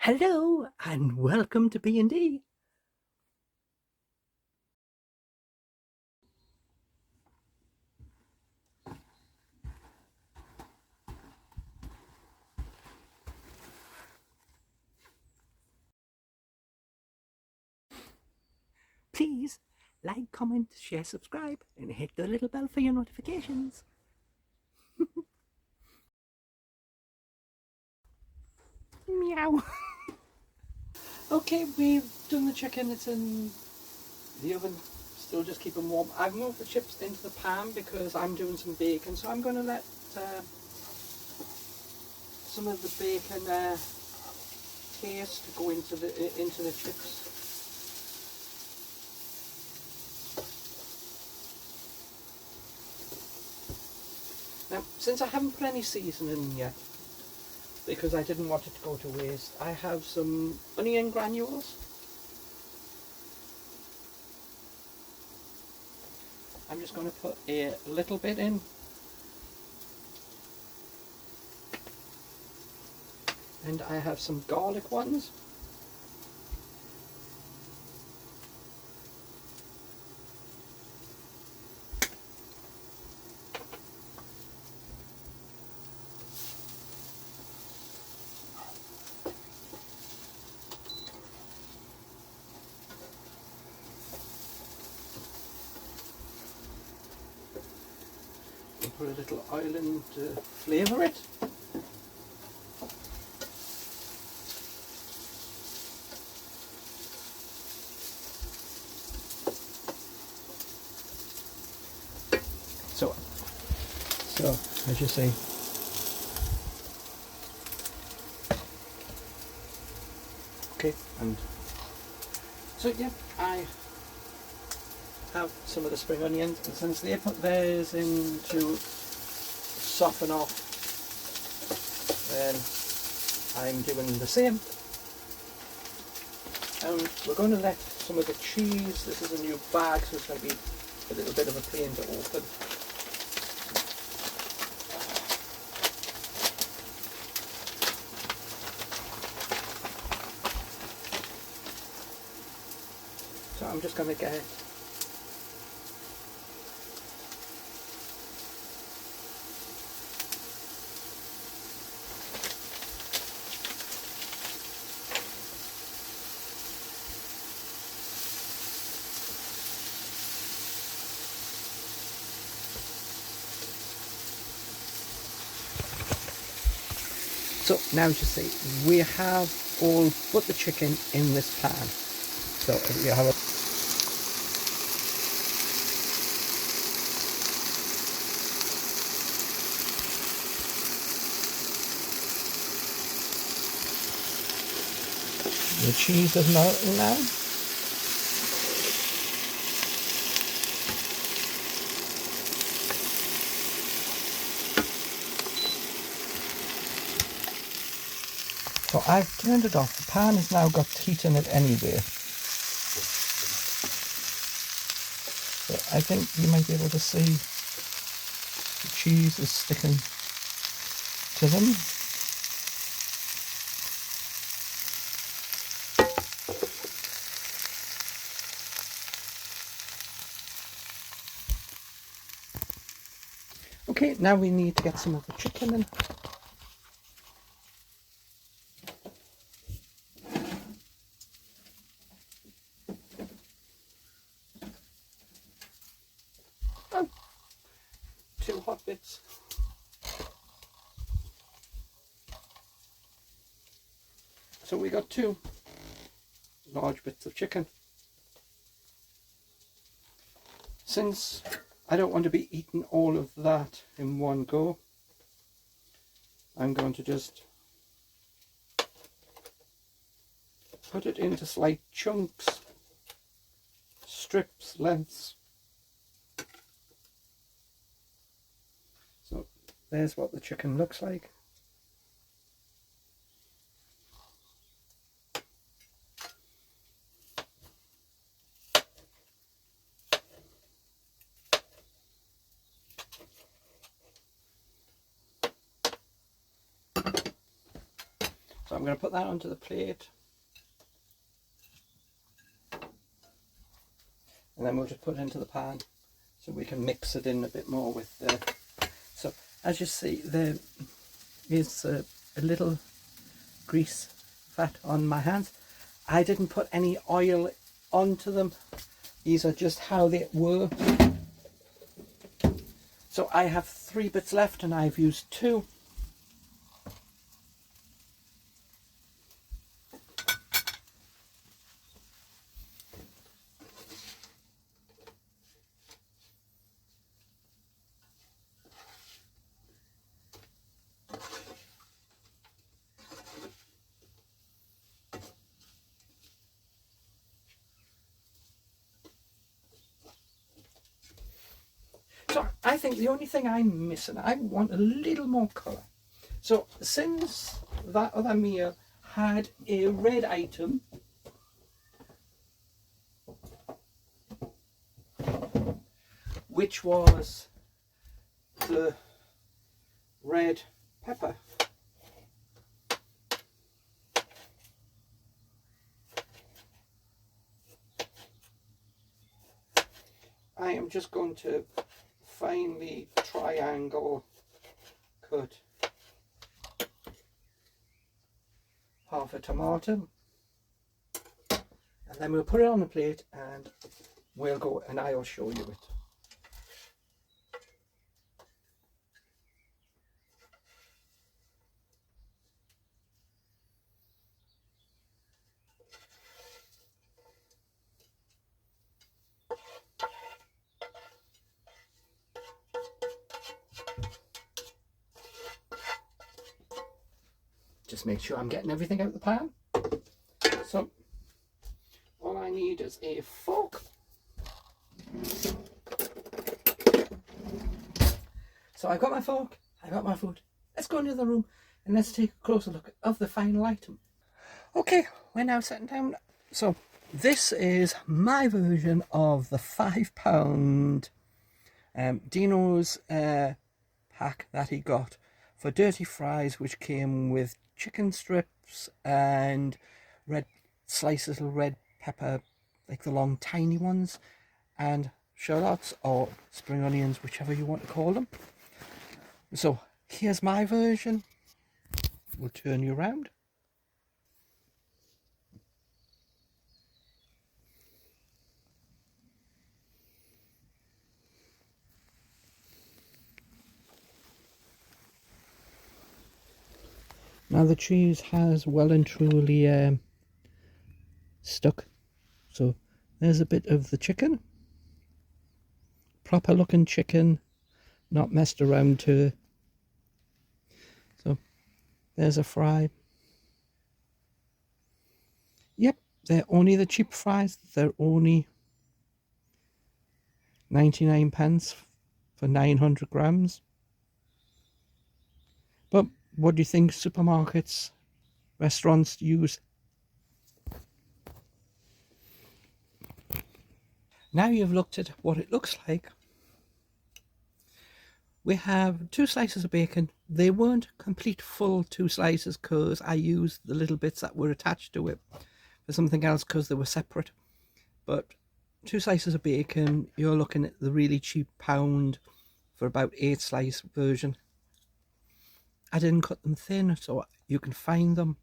Hello and welcome to B&D. Please like, comment, share, subscribe and hit the little bell for your notifications. Meow. Okay, we've done the chicken. It's in the oven. Still just keep them warm. I've moved the chips into the pan because I'm doing some bacon, so I'm going to let some of the bacon taste go into the chips. Now, since I haven't put any seasoning yet, because I didn't want it to go to waste, I have some onion granules. I'm just going to put a little bit in. And I have some garlic ones. Put a little oil in to flavour it. So as you see, okay, and so yeah, I have some of the spring onions, and since they put theirs in to soften off, then I'm doing the same. We're going to let some of the cheese, this is a new bag, so it's going to be a little bit of a pain to open. So I'm just going to get it. So now as you see, we have all put the chicken in this pan. So you have the cheese is melting now. So I've turned it off. The pan has now got heat in it anyway. So I think you might be able to see the cheese is sticking to them. Okay, now we need to get some of the chicken in. Oh, 2 hot bits. So we got 2 large bits of chicken. Since I don't want to be eating all of that in one go, I'm going to just put it into slight chunks, strips, lengths. So there's what the chicken looks like. So I'm going to put that onto the plate. And then we'll just put it into the pan so we can mix it in a bit more with the... So as you see, there is a little grease fat on my hands. I didn't put any oil onto them. These are just how they were. So I have 3 bits left and I've used 2. So I think the only thing I'm missing, I want a little more colour. So since that other meal had a red item, which was the red pepper, I am just going to finely triangle cut half a tomato, and then we'll put it on the plate and we'll go and I'll show you it. Just make sure I'm getting everything out of the pan. So all I need is a fork. So I've got my fork, I've got my food. Let's go into the room and let's take a closer look of the final item. Okay, we're now sitting down. So this is my version of the £5 Deano's pack that he got for dirty fries, which came with chicken strips and red slices of red pepper, like the long tiny ones, and shallots or spring onions, whichever you want to call them. So here's my version. We'll turn you around. Now the cheese has well and truly stuck. So there's a bit of the chicken. Proper looking chicken, not messed around to. So there's a fry. Yep, they're only the cheap fries. They're only 99p for 900 grams. But what do you think supermarkets, restaurants use? Now you've looked at what it looks like. We have 2 slices of bacon. They weren't complete full 2 slices because I used the little bits that were attached to it for something else because they were separate. But 2 slices of bacon, you're looking at the really cheap pound for about 8 slice version. I didn't cut them thin, so you can find them.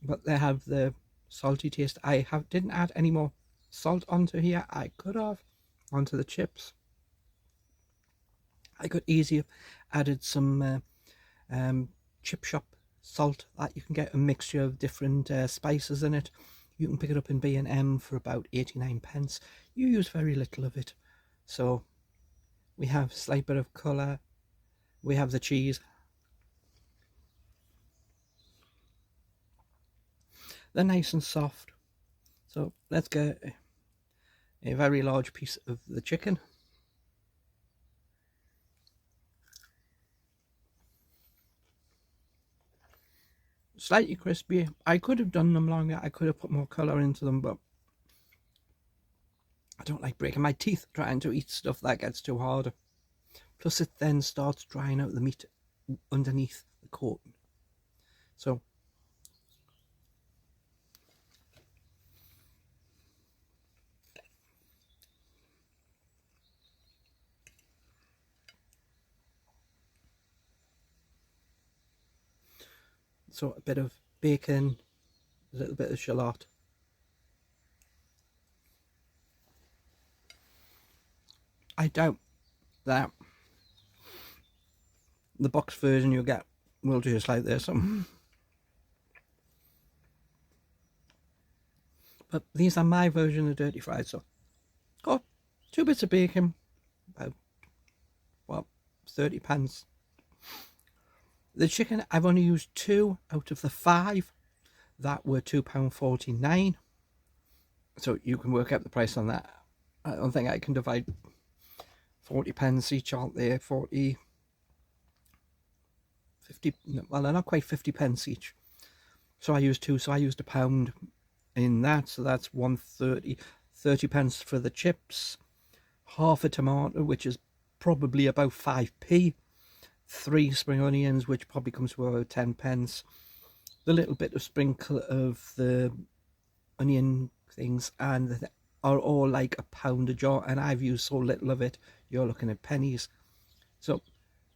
But they have the salty taste. I didn't add any more salt onto here. I could have onto the chips. I could easily have added some chip shop salt that you can get a mixture of different spices in it. You can pick it up in B&M for about 89p. You use very little of it. So we have a slight bit of colour. We have the cheese. They're nice and soft. So let's get a very large piece of the chicken. Slightly crispy. I could have done them longer. I could have put more colour into them, but I don't like breaking my teeth trying to eat stuff that gets too hard. Plus it then starts drying out the meat underneath the coating. So a bit of bacon, a little bit of shallot. I doubt that the box version you get will just like this. But these are my version of dirty fried. So, 2 bits of bacon, about, what, 30p. The chicken, I've only used 2 out of the 5 that were £2.49. So you can work out the price on that. I don't think I can divide 40p each out there. 40, 50, well, they're not quite 50p each. So I used 2, so I used £1 in that. So that's 130, 30p for the chips. Half a tomato, which is probably about 5p. 3 spring onions, which probably comes to about 10p. The little bit of sprinkle of the onion things, and are all like £1 a jar, and I've used so little of it, you're looking at pennies. So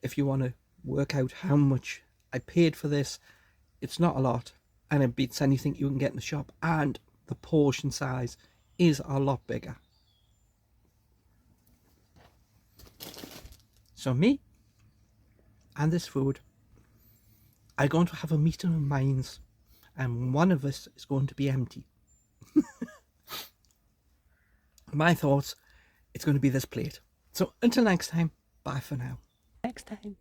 if you want to work out how much I paid for this, it's not a lot, and it beats anything you can get in the shop, and the portion size is a lot bigger. So me and this food are going to have a meeting of minds, and one of us is going to be empty. My thoughts, it's going to be this plate. So until next time, bye for now. Next time.